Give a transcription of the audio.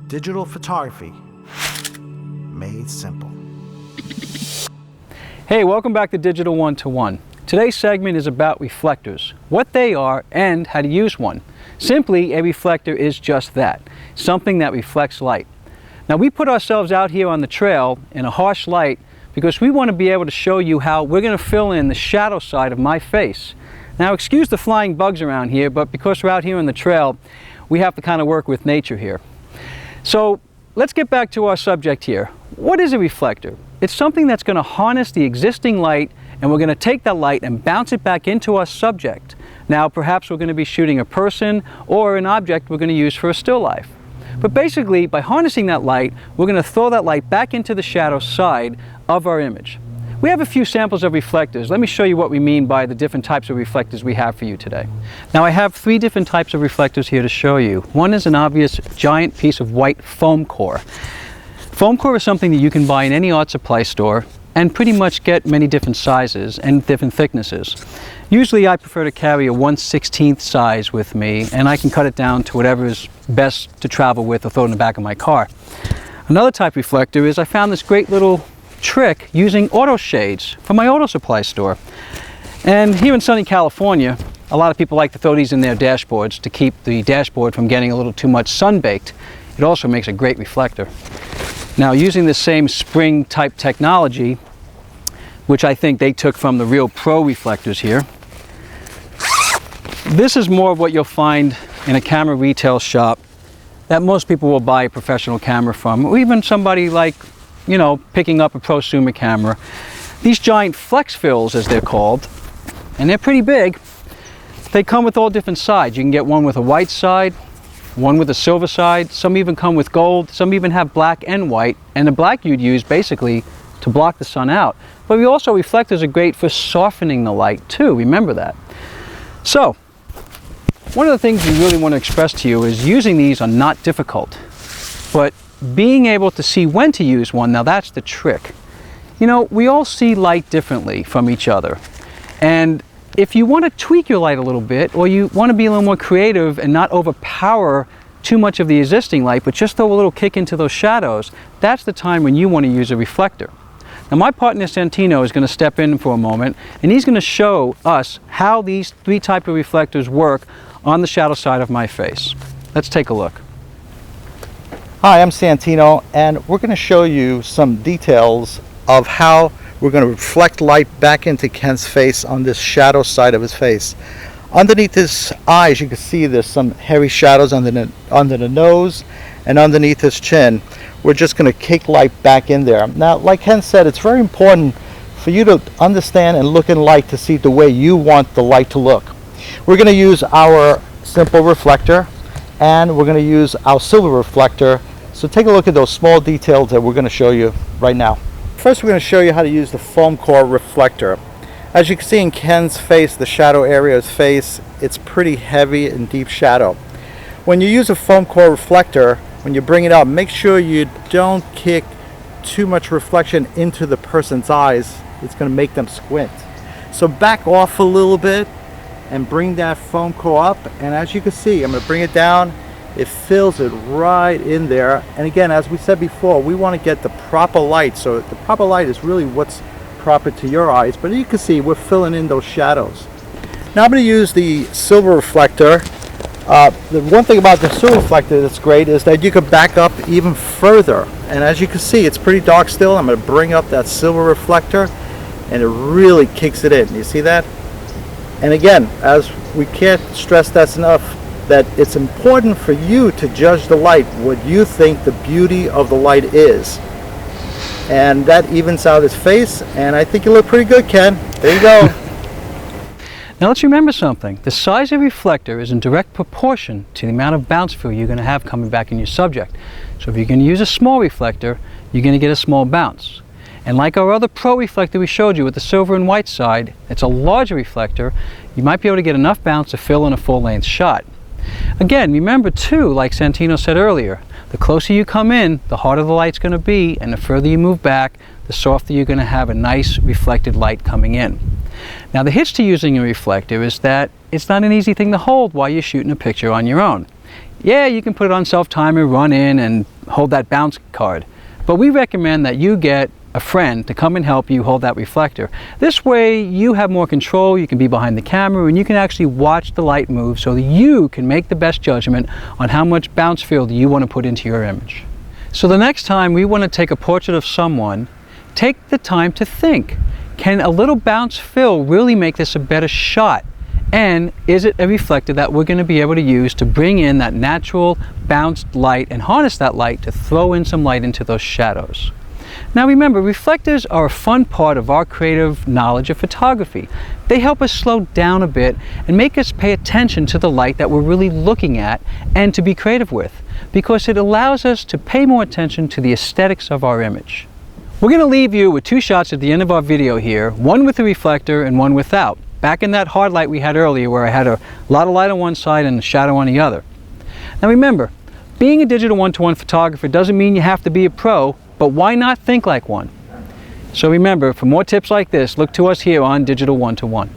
Digital photography made simple. Hey, welcome back to Digital 1-to-1. Today's segment is about reflectors, what they are and how to use one. Simply, a reflector is just that, something that reflects light. Now, we put ourselves out here on the trail in a harsh light because we want to be able to show you how we're going to fill in the shadow side of my face. Now, excuse the flying bugs around here, but because we're out here on the trail, we have to kind of work with nature here. So let's get back to our subject here. What is a reflector? It's something that's going to harness the existing light, and we're going to take that light and bounce it back into our subject. Now, perhaps we're going to be shooting a person or an object we're going to use for a still life. But basically, by harnessing that light, we're going to throw that light back into the shadow side of our image. We have a few samples of reflectors. Let me show you what we mean by the different types of reflectors we have for you today. Now, I have three different types of reflectors here to show you. One is an obvious giant piece of white foam core. Foam core is something that you can buy in any art supply store and pretty much get many different sizes and different thicknesses. Usually I prefer to carry a 1/16 size with me, and I can cut it down to whatever is best to travel with or throw in the back of my car. Another type of reflector is I found this great little trick using auto shades from my auto supply store. And here in sunny California, a lot of people like to throw these in their dashboards to keep the dashboard from getting a little too much sun-baked. It also makes a great reflector. Now, using the same spring type technology, which I think they took from the real pro reflectors here, this is more of what you'll find in a camera retail shop that most people will buy a professional camera from, or even somebody like, you know, picking up a prosumer camera. These giant flex fills, as they're called, and they're pretty big. They come with all different sides. You can get one with a white side, one with a silver side. Some even come with gold. Some even have black and white. And the black you'd use basically to block the sun out. But reflectors are great for softening the light too. Remember that. So, one of the things we really want to express to you is using these are not difficult, but being able to see when to use one, now that's the trick. You know, we all see light differently from each other. And if you want to tweak your light a little bit, or you want to be a little more creative and not overpower too much of the existing light, but just throw a little kick into those shadows, that's the time when you want to use a reflector. Now, my partner Santino is going to step in for a moment, and he's going to show us how these three types of reflectors work on the shadow side of my face. Let's take a look. Hi, I'm Santino, and we're going to show you some details of how we're going to reflect light back into Ken's face on this shadow side of his face. Underneath his eyes, you can see there's some hairy shadows under the nose and underneath his chin. We're just going to kick light back in there. Now, like Ken said, it's very important for you to understand and look in light to see the way you want the light to look. We're going to use our simple reflector, and we're going to use our silver reflector. So take a look at those small details that we're going to show you right now. First, we're going to show you how to use the foam core reflector. As you can see in Ken's face, the shadow area of his face, it's pretty heavy and deep shadow. When you use a foam core reflector, when you bring it up, make sure you don't kick too much reflection into the person's eyes. It's going to make them squint. So back off a little bit and bring that foam core up, and as you can see, I'm going to bring it down. It fills it right in there, and again, as we said before, we want to get the proper light. So the proper light is really what's proper to your eyes, but you can see we're filling in those shadows. Now I'm going to use the silver reflector. The one thing about the silver reflector that's great is that you can back up even further, and as you can see, it's pretty dark still. I'm going to bring up that silver reflector, and it really kicks it in. You see that? And again, as we can't stress that enough, that it's important for you to judge the light, what you think the beauty of the light is. And that evens out his face, and I think you look pretty good, Ken. There you go. Now let's remember something. The size of your reflector is in direct proportion to the amount of bounce fill you're going to have coming back in your subject. So if you're going to use a small reflector, you're going to get a small bounce. And like our other pro reflector we showed you with the silver and white side, it's a larger reflector. You might be able to get enough bounce to fill in a full-length shot. Again, remember too, like Santino said earlier, the closer you come in, the harder the light's going to be, and the further you move back, the softer you're going to have a nice reflected light coming in. Now, the hitch to using a reflector is that it's not an easy thing to hold while you're shooting a picture on your own. Yeah, you can put it on self-timer, run in, and hold that bounce card. But we recommend that you get a friend to come and help you hold that reflector. This way you have more control, you can be behind the camera, and you can actually watch the light move so that you can make the best judgment on how much bounce field you want to put into your image. So the next time we want to take a portrait of someone, take the time to think, can a little bounce fill really make this a better shot? And is it a reflector that we're going to be able to use to bring in that natural bounced light and harness that light to throw in some light into those shadows? Now remember, reflectors are a fun part of our creative knowledge of photography. They help us slow down a bit and make us pay attention to the light that we're really looking at and to be creative with, because it allows us to pay more attention to the aesthetics of our image. We're going to leave you with two shots at the end of our video here, one with a reflector and one without. Back in that hard light we had earlier where I had a lot of light on one side and a shadow on the other. Now remember, being a digital one-to-one photographer doesn't mean you have to be a pro, but why not think like one? So remember, for more tips like this, look to us here on Digital One-to-One.